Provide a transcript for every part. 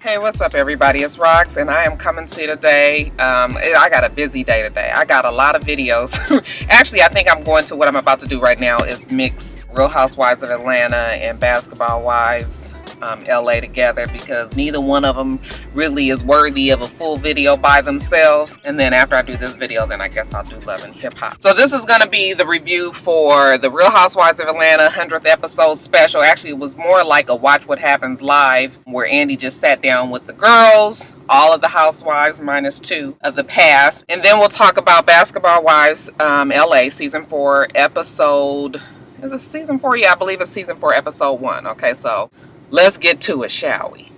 Hey, what's up everybody? It's Rox and I am coming to you today. I got a busy day today. I got a lot of videos. Actually, I think I'm going to, what I'm about to do right now is mix Real Housewives of Atlanta and Basketball Wives LA together, because neither one of them really is worthy of a full video by themselves. And then after I do this video, then I guess I'll do Love and Hip Hop. So this is going to be the review for the Real Housewives of Atlanta 100th episode special. Actually, it was more like a Watch What Happens Live, where Andy just sat down with the girls, all of the housewives minus 2 of the past. And then we'll talk about Basketball Wives LA season 4 episode, is it season 4? Yeah, I believe it's season 4 episode 1. Okay, so let's get to it, shall we?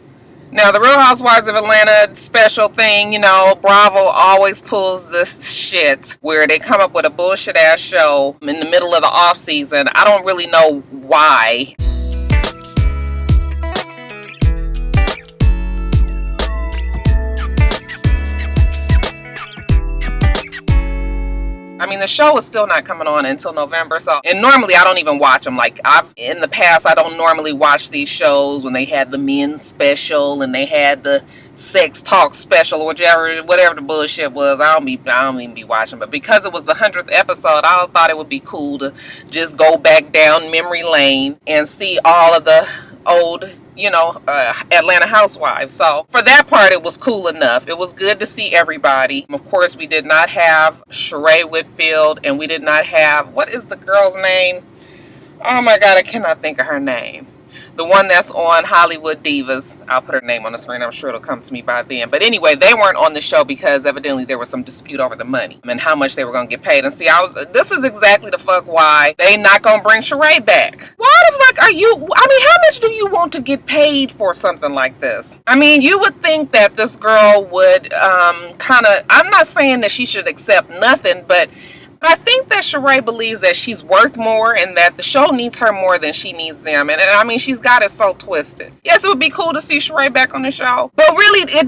Now, the Real Housewives of Atlanta special thing, you know, Bravo always pulls this shit where they come up with a bullshit ass show in the middle of the off season. I don't really know why. I mean, the show is still not coming on until November, so, and normally I don't even watch them. Like, in the past, I don't normally watch these shows when they had the men's special and they had the sex talk special or whatever the bullshit was. I don't even be watching. But because it was the 100th episode, I thought it would be cool to just go back down memory lane and see all of the old, you know, Atlanta housewives. So for that part, it was cool enough. It was good to see everybody. Of course, we did not have Sheree Whitfield, and we did not have, what is the girl's name? Oh my God, I cannot think of her name. The one that's on Hollywood Divas. I'll put her name on the screen. I'm sure it'll come to me by then. But anyway, they weren't on the show because evidently there was some dispute over the money and how much they were going to get paid. And see, this is exactly the fuck why they not going to bring Sheree back. Why the fuck are you? I mean, how much do you want to get paid for something like this? I mean, you would think that this girl would kind of, I'm not saying that she should accept nothing, but I think that Sheree believes that she's worth more and that the show needs her more than she needs them. And I mean, she's got it so twisted. Yes, it would be cool to see Sheree back on the show, but really, it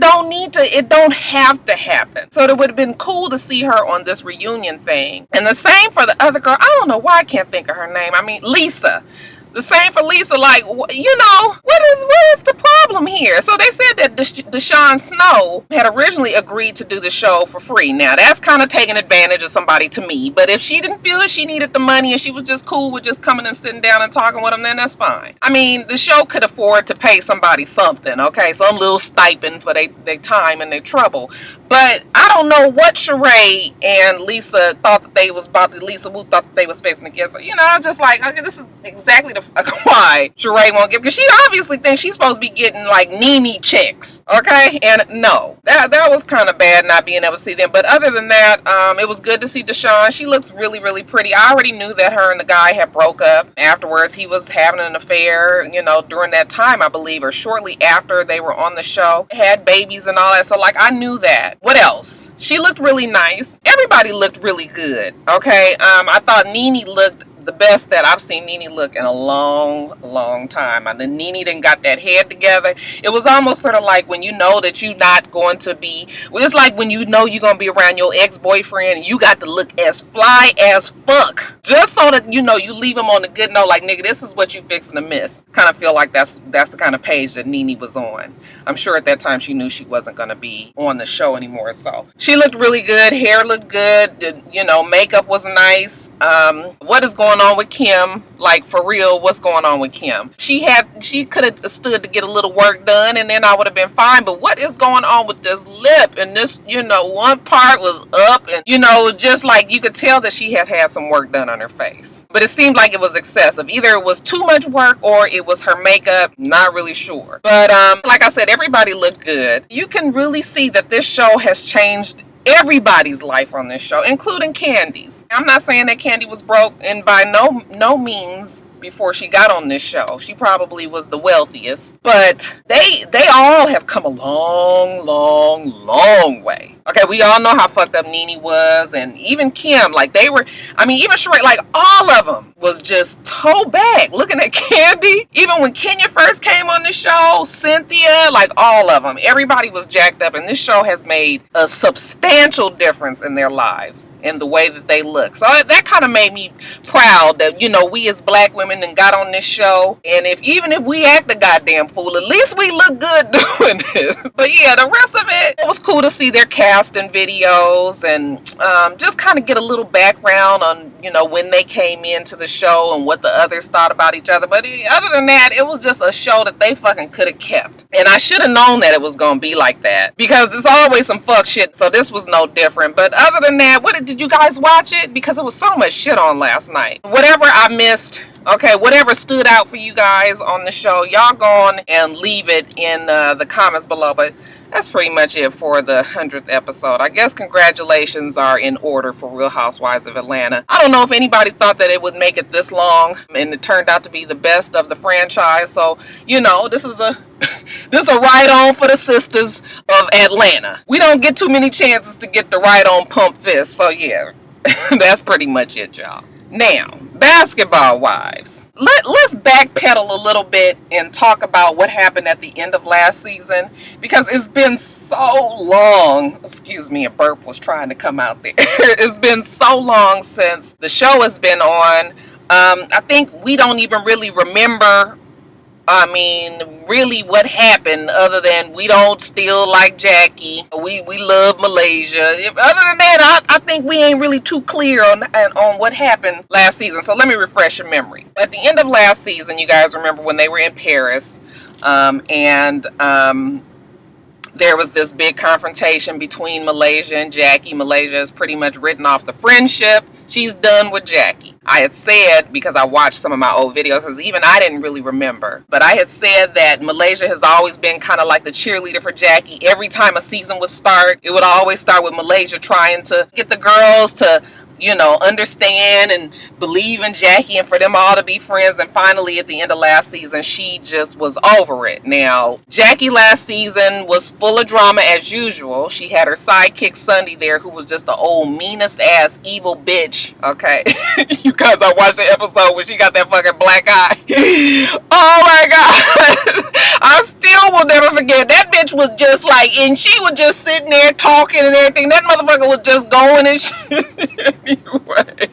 don't have to happen. So it would have bbeen cool to see her on this reunion thing. And the same for the other girl. I don't know why I can't think of her name. I mean, Lisa. The same for Lisa, like, you know, what is the problem here? So they said that Deshaun Snow had originally agreed to do the show for free. Now, that's kind of taking advantage of somebody to me. But if she didn't feel she needed the money and she was just cool with just coming and sitting down and talking with them, then that's fine. I mean, the show could afford to pay somebody something, okay? Some little stipend for their time and their trouble. But I don't know what Sheree and Lisa thought that they was about to, Lisa Wu thought that they was fixing to get. So, you know, I'm just like, okay, this is exactly the why Sheree won't give, because she obviously thinks she's supposed to be getting like Nene checks, okay? And no, that was kind of bad not being able to see them. But other than that, it was good to see Deshaun. She looks really, really pretty. I already knew that her and the guy had broke up. Afterwards, he was having an affair, you know, during that time, I believe, or shortly after they were on the show, had babies and all that. So like, I knew that. What else? She looked really nice. Everybody looked really good, okay? I thought Nene looked the best that I've seen Nene look in a long time. And then Nene didn't got that head together. It was almost sort of like when you know that you're not going to be, it's like when you know you're going to be around your ex-boyfriend and you got to look as fly as fuck, just so that, you know, you leave him on a good note, like, nigga, this is what you fixing to miss. Kind of feel like that's the kind of page that Nene was on. I'm sure at that time she knew she wasn't going to be on the show anymore. So she looked really good. Hair looked good. You know, makeup was nice. What is going on with Kim? Like, for real, what's going on with Kim? She could have stood to get a little work done and then I would have been fine. But what is going on with this lip? And this, you know, one part was up and, you know, just like you could tell that she had some work done on her face. But it seemed like it was excessive. Either it was too much work or it was her makeup. Not really sure. But like I said, everybody looked good. You can really see that this show has changed everybody's life on this show, including Candy's. I'm not saying that Candy was broke, and by no means before she got on this show. She probably was the wealthiest, but they all have come a long way. Okay, we all know how fucked up Nene was, and even Kim, like they were, I mean, even Sheree, like all of them was just toe back looking at Candy. Even when Kenya first came on the show, Cynthia, like all of them, everybody was jacked up, and this show has made a substantial difference in their lives in the way that they look. So that kind of made me proud that, you know, we as black women women and got on this show. And even if we act a goddamn fool, at least we look good doing this. But yeah, the rest of it was cool to see their casting videos and just kind of get a little background on, you know, when they came into the show and what the others thought about each other. But other than that, it was just a show that they fucking could have kept. And I should have known that it was going to be like that, because there's always some fuck shit, so this was no different. But other than that, did you guys watch it? Because it was so much shit on last night. Whatever I missed, okay, whatever stood out for you guys on the show, y'all go on and leave it in the comments below. But that's pretty much it for the 100th episode. I guess congratulations are in order for Real Housewives of Atlanta. I don't know if anybody thought that it would make it this long, and it turned out to be the best of the franchise. So, you know, this is a right on for the sisters of Atlanta. We don't get too many chances to get the right on pump fist. So yeah, that's pretty much it, y'all. Now, basketball wives. Let's backpedal a little bit and talk about what happened at the end of last season, because it's been so long. Excuse me, a burp was trying to come out there. It's been so long since the show has been on. I think we don't even really remember, really what happened, other than we don't still like Jackie. We love Malaysia. Other than that, I think we ain't really too clear on what happened last season. So let me refresh your memory. At the end of last season, you guys remember when they were in Paris, there was this big confrontation between Malaysia and Jackie. Malaysia has pretty much written off the friendship. She's done with Jackie. I had said, because I watched some of my old videos, because even I didn't really remember, but I had said that Malaysia has always been kind of like the cheerleader for Jackie. Every time a season would start, it would always start with Malaysia trying to get the girls to, you know, understand and believe in Jackie and for them all to be friends. And finally, at the end of last season, she just was over it. Now, Jackie last season was full of drama as usual. She had her sidekick Sunday there, who was just the old meanest ass evil bitch. Okay, you guys, I watched the episode where she got that fucking black eye. Oh my god, I still will never forget. That bitch was just like, and she was just sitting there talking and everything. That motherfucker was just going and shit. Anyway.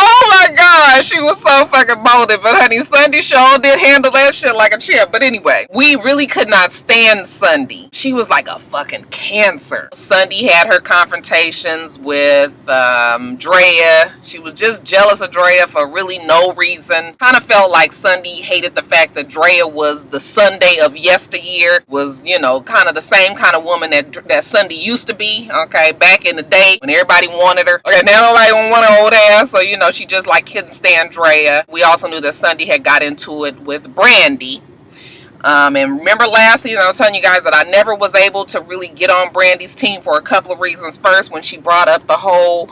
Oh my god, she was so fucking molded. But honey, Sunday show did handle that shit like a champ. But anyway, we really could not stand Sunday. She was like a fucking cancer. Sunday had her confrontations with Drea. She was just jealous of Drea for really no reason. Kind of felt like Sunday hated the fact that Drea was the Sunday of yesteryear, was, you know, kind of the same kind of woman that Sunday used to be, okay, back in the day when everybody wanted her. Okay, now nobody want her old ass, so, you know, she just like couldn't stand Drea. We also knew that Sunday had got into it with Brandy. And remember last season, I was telling you guys that I never was able to really get on Brandy's team for a couple of reasons. First, when she brought up the whole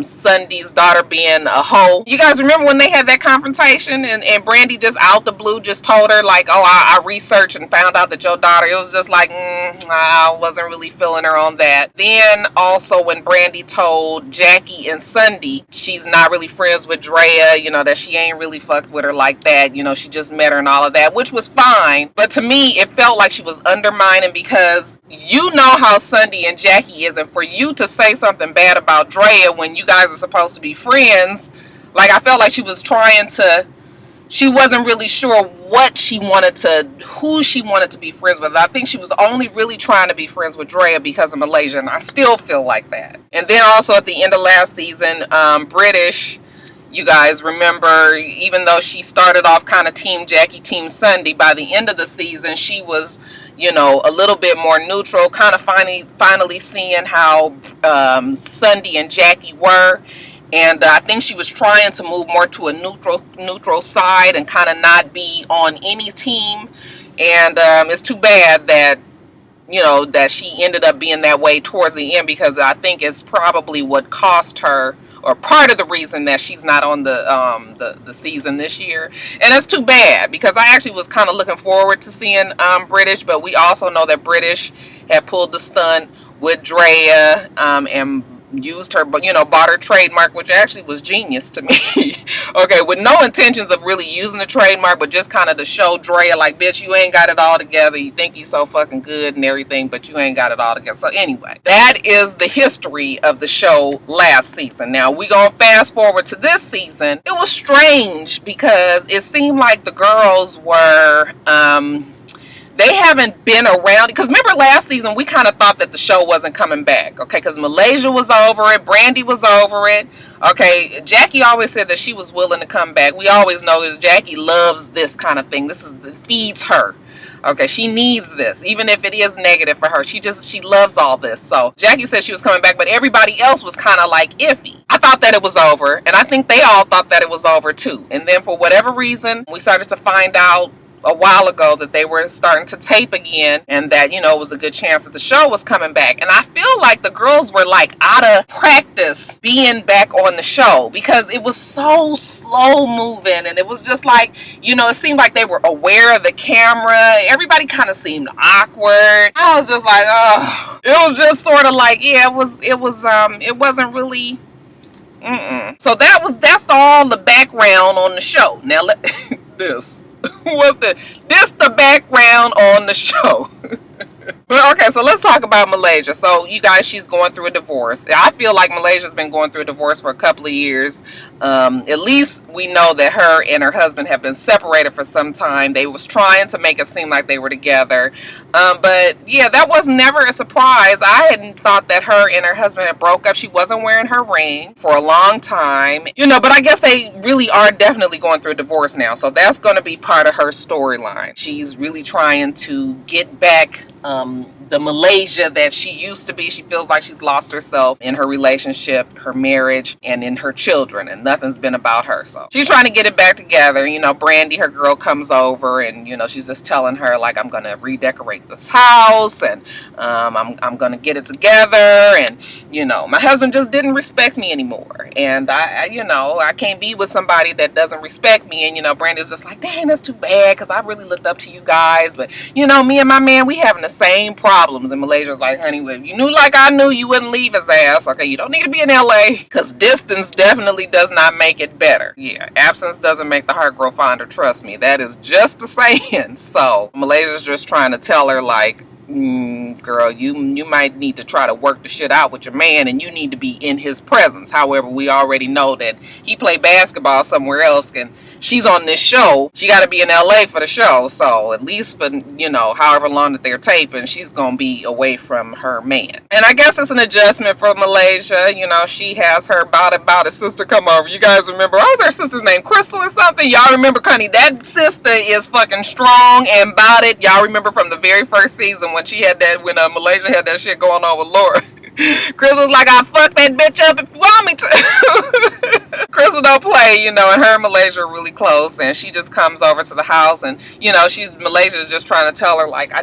Sunday's daughter being a hoe. You guys remember when they had that confrontation and Brandy just out the blue just told her like, oh, I researched and found out that your daughter, it was just like, I wasn't really feeling her on that. Then also when Brandy told Jackie and Sunday she's not really friends with Drea, you know, that she ain't really fucked with her like that, you know, she just met her and all of that, which was fine. But to me, it felt like she was undermining, because you know how Sunday and Jackie is, and for you to say something bad about Drea when you guys are supposed to be friends, like I felt like she was trying to, she wasn't really sure what she wanted to, who she wanted to be friends with. I think she was only really trying to be friends with Drea because of Malaysia, and I still feel like that. And then also at the end of last season, British, you guys remember, even though she started off kind of team Jackie, team Sunday, by the end of the season, she was, you know, a little bit more neutral, kind of finally seeing how Sunday and Jackie were. And I think she was trying to move more to a neutral side and kind of not be on any team. And it's too bad that, you know, that she ended up being that way towards the end, because I think it's probably what cost her, or part of the reason that she's not on the season this year. And it's too bad, because I actually was kind of looking forward to seeing British, but we also know that British had pulled the stunt with Drea, and used her, but bought her trademark, which actually was genius to me. Okay, with no intentions of really using the trademark, but just kind of to show Drea, like, bitch, you ain't got it all together. You think you so fucking good and everything, but you ain't got it all together. So anyway, that is the history of the show last season. Now we gonna fast forward to this season. It was strange because it seemed like the girls were they haven't been around, because remember last season we kind of thought that the show wasn't coming back, okay, because Malaysia was over it, Brandy was over it, okay. Jackie always said that she was willing to come back. We always know that Jackie loves this kind of thing. This feeds her. Okay, she needs this, even if it is negative for her. She loves all this. So Jackie said she was coming back, but everybody else was kind of like iffy. I thought that it was over, and I think they all thought that it was over too. And then for whatever reason, we started to find out a while ago that they were starting to tape again, and that it was a good chance that the show was coming back. And I feel like the girls were like out of practice being back on the show, because it was so slow moving, and it was just like, it seemed like they were aware of the camera. Everybody kind of seemed awkward. I was just like, oh, it was just sort of like, yeah, it wasn't really so that's all the background on the show. Now this the background on the show. But okay, so let's talk about Malaysia. So you guys, she's going through a divorce. I feel like Malaysia's been going through a divorce for a couple of years. At least we know that her and her husband have been separated for some time. They was trying to make it seem like they were together. But yeah, that was never a surprise. I hadn't thought that her and her husband had broke up. She wasn't wearing her ring for a long time. But I guess they really are definitely going through a divorce now. So that's going to be part of her storyline. She's really trying to get back the Malaysia that she used to be. She feels like she's lost herself in her relationship, her marriage, and in her children, and nothing's been about her. So she's trying to get it back together. Brandy, her girl, comes over, and she's just telling her, like, I'm gonna redecorate this house, and I'm gonna get it together, and my husband just didn't respect me anymore, and I can't be with somebody that doesn't respect me. And Brandy's just like, dang, that's too bad, because I really looked up to you guys, but me and my man, we having the same problems. And Malaysia's like, honey, if you knew like I knew, you wouldn't leave his ass. Okay, you don't need to be in LA, because distance definitely does not make it better. Yeah, absence doesn't make the heart grow fonder, trust me. That is just the saying. So Malaysia's just trying to tell her, like, girl, you might need to try to work the shit out with your man, and you need to be in his presence. However, we already know that he played basketball somewhere else, and she's on this show. She got to be in LA for the show, so at least for however long that they're taping, she's gonna be away from her man. And I guess it's an adjustment for Malaysia. She has her about it sister come over. You guys remember, what was her sister's name, Crystal or something? Y'all remember, Connie? That sister is fucking strong and about it. Y'all remember from the very first season when she had that, when Malaysia had that shit going on with Laura. Crystal's like, I'll fuck that bitch up if you want me to. Crystal don't play, and her and Malaysia are really close, and she just comes over to the house, and Malaysia's just trying to tell her, like, I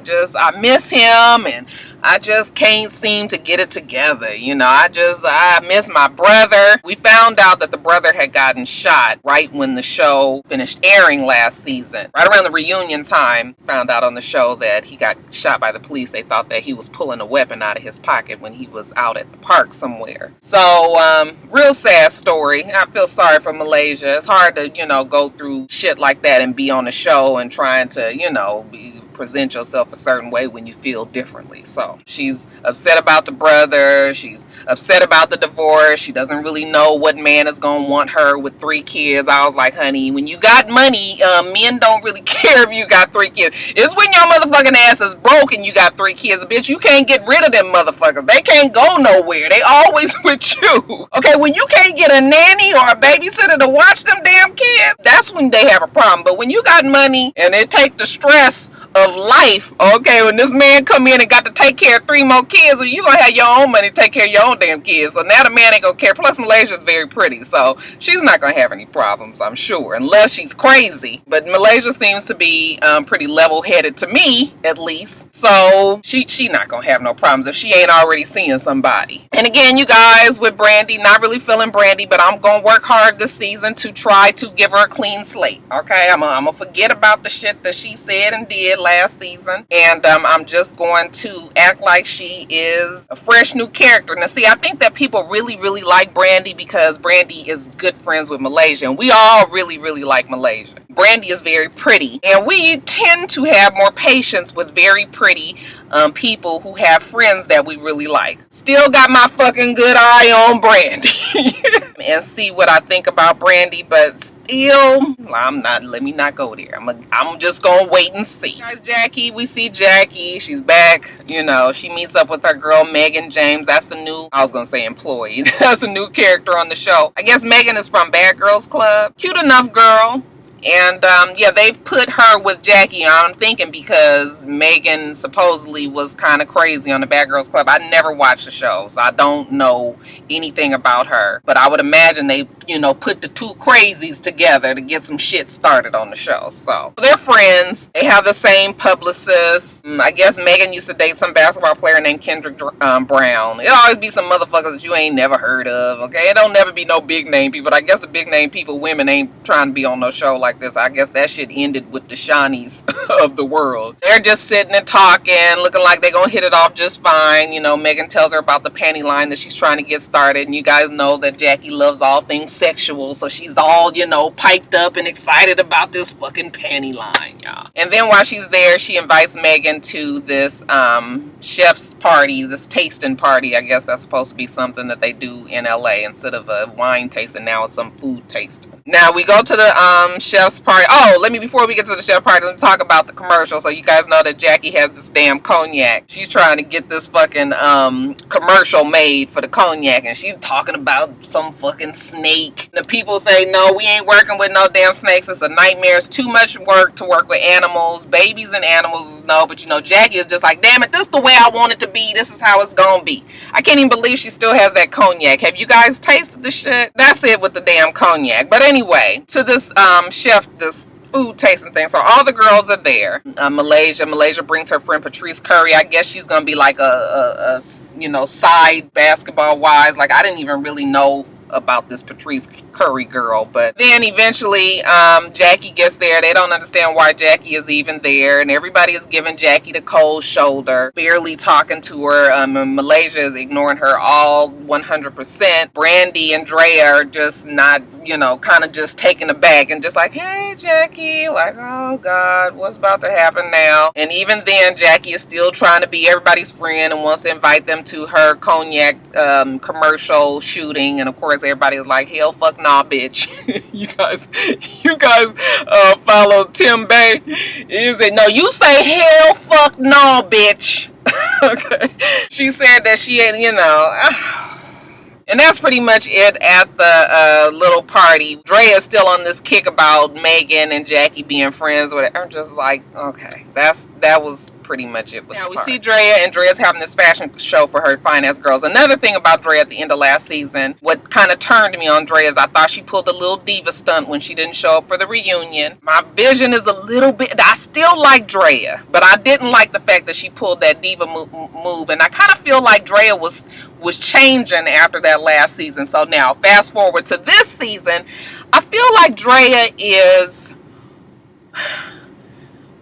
miss him, and I just can't seem to get it together. I miss my brother. We found out that the brother had gotten shot right when the show finished airing last season. Right around the reunion time, found out on the show that he got shot by the police. They thought that he was pulling a weapon out of his pocket when he was out at the park somewhere. So, real sad story. I feel sorry for Malaysia. It's hard to, go through shit like that and be on the show and trying to, present yourself a certain way when you feel differently. So she's upset about the brother. She's upset about the divorce. She doesn't really know what man is going to want her with 3 kids. I was like, honey, when you got money, men don't really care if you got 3 kids. It's when your motherfucking ass is broke and you got 3 kids. Bitch, you can't get rid of them motherfuckers. They can't go nowhere. They always with you. Okay, when you can't get a nanny or a babysitter to watch them damn kids, that's when they have a problem. But when you got money and it take the stress of life, okay, when this man come in and got to take care of 3 more kids, or you gonna have your own money to take care of your own damn kids. So now the man ain't gonna care. Plus Malaysia's very pretty, so she's not gonna have any problems, I'm sure, unless she's crazy. But Malaysia seems to be pretty level-headed, to me at least, so she not gonna have no problems if she ain't already seeing somebody. And again, you guys, with Brandy, not really feeling Brandy, but I'm gonna work hard this season to try to give her a clean slate. Okay, I'm gonna forget about the shit that she said and did did last season, and I'm just going to act like she is a fresh new character. Now see, I think that people really like Brandy because Brandy is good friends with Malaysia, and we all really like Malaysia. Brandy is very pretty, and we tend to have more patience with very pretty people who have friends that we really like. Still got my fucking good eye on Brandy. And see what I think about Brandy, but still, let me not go there. I'm just gonna wait and see. Guys, Jackie, we see Jackie. She's back. You know, she meets up with her girl Megan James. That's a new, I was gonna say employee. That's a new character on the show. I guess Megan is from Bad Girls Club. Cute enough girl. And yeah, they've put her with Jackie, I'm thinking because Megan supposedly was kind of crazy on the Bad Girls Club. I never watched the show, so I don't know anything about her. But I would imagine they, you know, put the two crazies together to get some shit started on the show. So they're friends. They have the same publicist. I guess Megan used to date some basketball player named Kendrick Brown. It'll always be some motherfuckers that you ain't never heard of, okay? It don't never be no big name people. I guess the big name people, women, ain't trying to be on no show like this. I guess that shit ended with the Shawnees of the world. They're just sitting and talking, looking like they're gonna hit it off just fine. You know, Megan tells her about the panty line that she's trying to get started, and you guys know that Jackie loves all things sexual, so she's all, you know, piped up and excited about this fucking panty line, y'all. And then while she's there, she invites Megan to this chef's party, this tasting party. I guess that's supposed to be something that they do in LA instead of a wine tasting. Now it's some food tasting. Now we go to the chef's party. Oh, before we get to the chef party, let me talk about the commercial. So you guys know that Jackie has this damn cognac. She's trying to get this fucking commercial made for the cognac, and she's talking about some fucking snake. The people say, no, we ain't working with no damn snakes. It's a nightmare. It's too much work to work with animals. Babies and animals, no. But you know, Jackie is just like, damn it, this is the way I want it to be. This is how it's gonna be. I can't even believe she still has that cognac. Have you guys tasted the shit? That's it with the damn cognac. But anyway, to this chef, this food tasting thing. So all the girls are there. Malaysia brings her friend Patrice Curry. I guess she's gonna be like a you know, side basketball wise. Like, I didn't even really know about this Patrice Curry girl, but then eventually Jackie gets there. They don't understand why Jackie is even there, and everybody is giving Jackie the cold shoulder, barely talking to her. Malaysia is ignoring her all 100%. Brandy and Drea are just not, you know, kind of just taken aback and just like, hey Jackie, like, oh god, what's about to happen now? And even then Jackie is still trying to be everybody's friend and wants to invite them to her cognac commercial shooting, and of course everybody is like, hell fuck nah bitch. you guys follow Tim Bay. Is it no, you say hell fuck nah bitch. Okay, she said that she ain't, you know. And that's pretty much it at the little party. Drea is still on this kick about Megan and Jackie being friends with it. I'm just like, okay, that was pretty much it. Now we see Drea, and Drea's having this fashion show for her finance girls. Another thing about Drea at the end of last season, what kind of turned me on Drea is I thought she pulled a little diva stunt when she didn't show up for the reunion. My vision is a little bit, I still like Drea, but I didn't like the fact that she pulled that diva move, and I kind of feel like Drea was changing after that last season. So now fast forward to this season, I feel like Drea is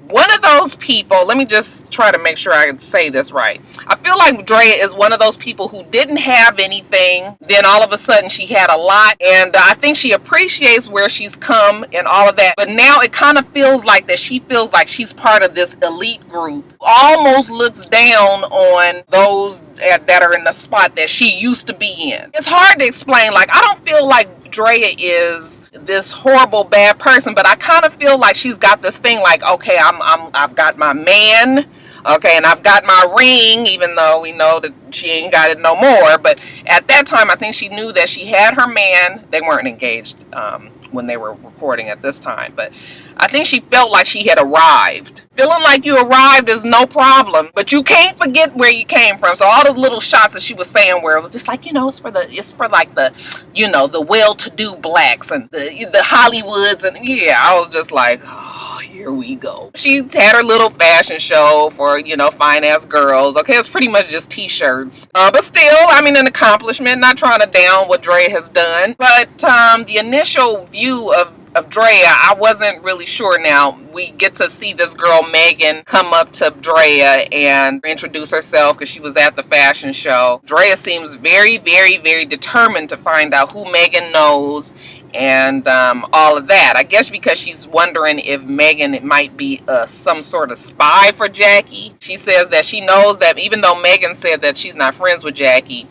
one of those people. Let me just try to make sure I can say this right. I feel like Drea is one of those people who didn't have anything, then all of a sudden she had a lot, and I think she appreciates where she's come and all of that, but now it kind of feels like that she feels like she's part of this elite group, almost looks down on those that are in the spot that she used to be in. It's hard to explain. Like, I don't feel like Drea is this horrible bad person, but I kind of feel like she's got this thing like, okay, I've got my man, okay, and I've got my ring, even though we know that she ain't got it no more. But at that time, I think she knew that she had her man. They weren't engaged when they were recording at this time, but I think she felt like she had arrived. Feeling like you arrived is no problem, but you can't forget where you came from. So all the little shots that she was saying where it was just like, you know, it's for like the, you know, the well-to-do blacks and the Hollywoods, and yeah, I was just like, oh, here we go. She had her little fashion show for, you know, fine-ass girls. Okay, it's pretty much just t-shirts. But still, I mean, an accomplishment, not trying to down what Drea has done. But the initial view of of Drea, I wasn't really sure. Now we get to see this girl Megan come up to Drea and introduce herself because she was at the fashion show. Drea seems very, very, very determined to find out who Megan knows and all of that. I guess because she's wondering if Megan might be some sort of spy for Jackie. She says that she knows that even though Megan said that she's not friends with Jackie,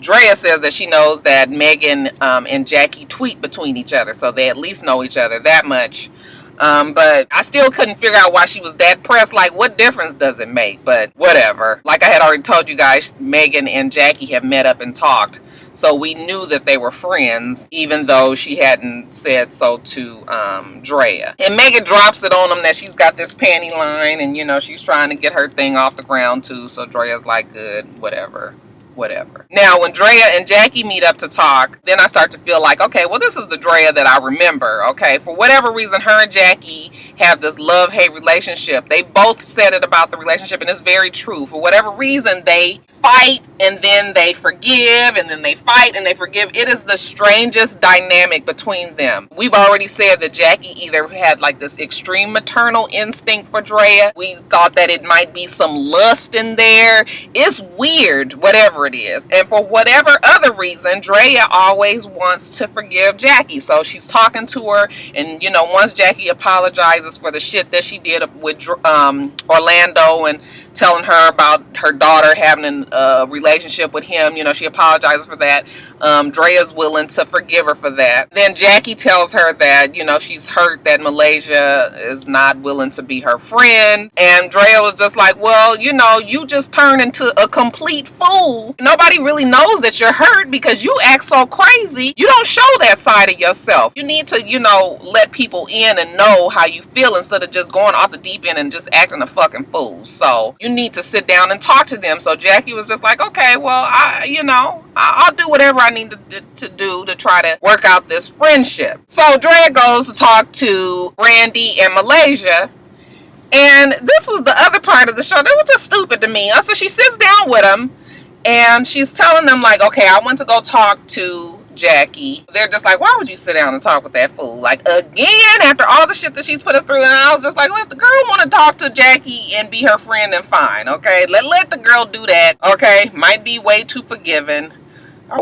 Drea says that she knows that Megan and Jackie tweet between each other, so they at least know each other that much. But I still couldn't figure out why she was that pressed. Like, what difference does it make? But whatever. Like I had already told you guys, Megan and Jackie have met up and talked. So we knew that they were friends, even though she hadn't said so to Drea. And Megan drops it on them that she's got this panty line and, you know, she's trying to get her thing off the ground too. So Drea's like, good, whatever. Now, when Drea and Jackie meet up to talk, then I start to feel like, okay, well, this is the Drea that I remember, okay? For whatever reason, her and Jackie have this love-hate relationship. They both said it about the relationship, and it's very true. For whatever reason, they fight, and then they forgive, and then they fight, and they forgive. It is the strangest dynamic between them. We've already said that Jackie either had, like, this extreme maternal instinct for Drea. We thought that it might be some lust in there. It's weird, whatever it is. And for whatever other reason, Drea always wants to forgive Jackie. So she's talking to her, and you know, once Jackie apologizes for the shit that she did with Orlando and telling her about her daughter having a relationship with him, you know, she apologizes for that. Drea's willing to forgive her for that. Then Jackie tells her that, you know, she's hurt that Malaysia is not willing to be her friend. And Drea was just like, well, you know, you just turned into a complete fool. Nobody really knows that you're hurt because you act so crazy. You don't show that side of yourself. You need to, you know, let people in and know how you feel instead of just going off the deep end and just acting a fucking fool. So you need to sit down and talk to them. So Jackie was just like, okay, well, I'll do whatever I need to do to try to work out this friendship. So Drea goes to talk to Brandy and Malaysia. And this was the other part of the show that was just stupid to me. So she sits down with them and she's telling them like, okay, I went to go talk to Jackie. They're just like, why would you sit down and talk with that fool? Like, again, after all the shit that she's put us through. And I was just like, let the girl want to talk to Jackie and be her friend, and fine, okay? Let the girl do that, okay? Might be way too forgiving.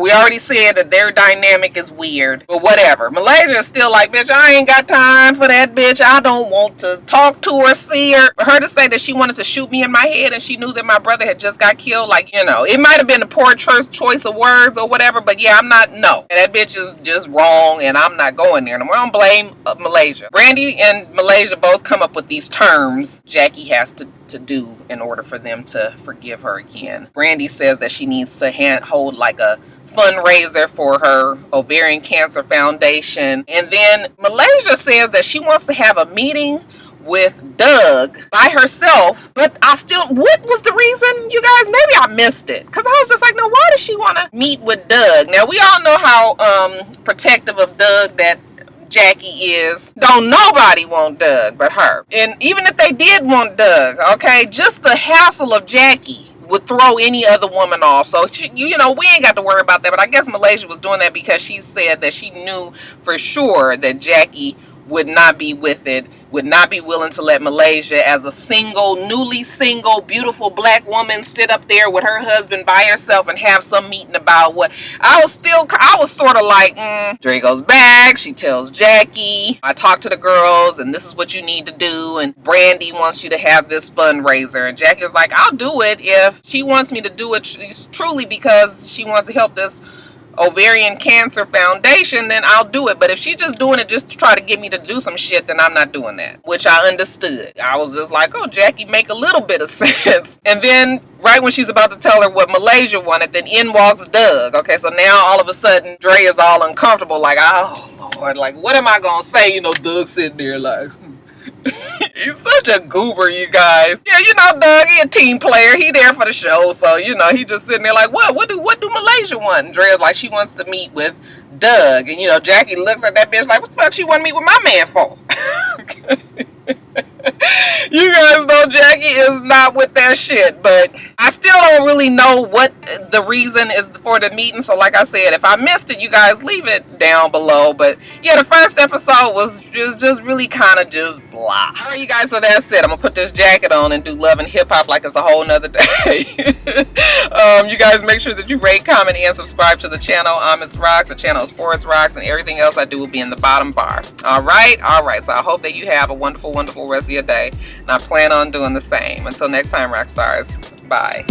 We already said that their dynamic is weird, but whatever. Malaysia is still like, bitch, I ain't got time for that, bitch. I don't want to talk to her, see her. For her to say that she wanted to shoot me in my head and she knew that my brother had just got killed, like, you know, it might have been a poor choice of words or whatever, but yeah, I'm not, no. And that bitch is just wrong and I'm not going there. And I don't blame Malaysia. Brandy and Malaysia both come up with these terms Jackie has to do in order for them to forgive her again. Brandy says that she needs to hold like a fundraiser for her ovarian cancer foundation. And then Malaysia says that she wants to have a meeting with Doug by herself. But what was the reason, you guys? Maybe I missed it. Because I was just like, no, why does she want to meet with Doug? Now, we all know how protective of Doug that Jackie is. Don't nobody want Doug but her. And even if they did want Doug, okay, just the hassle of Jackie would throw any other woman off. So, you know, we ain't got to worry about that. But I guess Malaysia was doing that because she said that she knew for sure that Jackie would not be with it, would not be willing to let Malaysia, as a newly single, beautiful black woman, sit up there with her husband by herself and have some meeting about what. I was sort of like, Drea goes back, she tells Jackie, I talked to the girls and this is what you need to do, and Brandy wants you to have this fundraiser. And Jackie was like, I'll do it if she wants me to do it truly because she wants to help this ovarian cancer foundation, then I'll do it. But if she's just doing it just to try to get me to do some shit, then I'm not doing that, which I understood. I was just like, oh, Jackie, make a little bit of sense. And then right when she's about to tell her what Malaysia wanted, then in walks Doug. Okay, so now all of a sudden Drea is all uncomfortable, like, oh Lord, like, what am I gonna say? You know, Doug sitting there like, he's such a goober, you guys. Yeah, you know, Doug, he a team player. He there for the show. So, you know, he just sitting there like, what do Malaysia want? And Drea's like, she wants to meet with Doug. And, you know, Jackie looks at that bitch like, what the fuck she want to meet with my man for? You guys know Jackie is not with that shit, but I still don't really know what the reason is for the meeting. So like I said, if I missed it, you guys leave it down below. But yeah, the first episode was just really kind of just blah. All right, you guys, so that's it. I'm gonna put this jacket on and do Love and Hip Hop like it's a whole nother day. You guys make sure that you rate, comment, and subscribe to the channel. I'm itsrox. The channel is for itsrox, and everything else I do will be in the bottom bar. All right. So I hope that you have a wonderful, wonderful rest of your day, and I plan on doing the same. Until next time, Roxstars. Bye.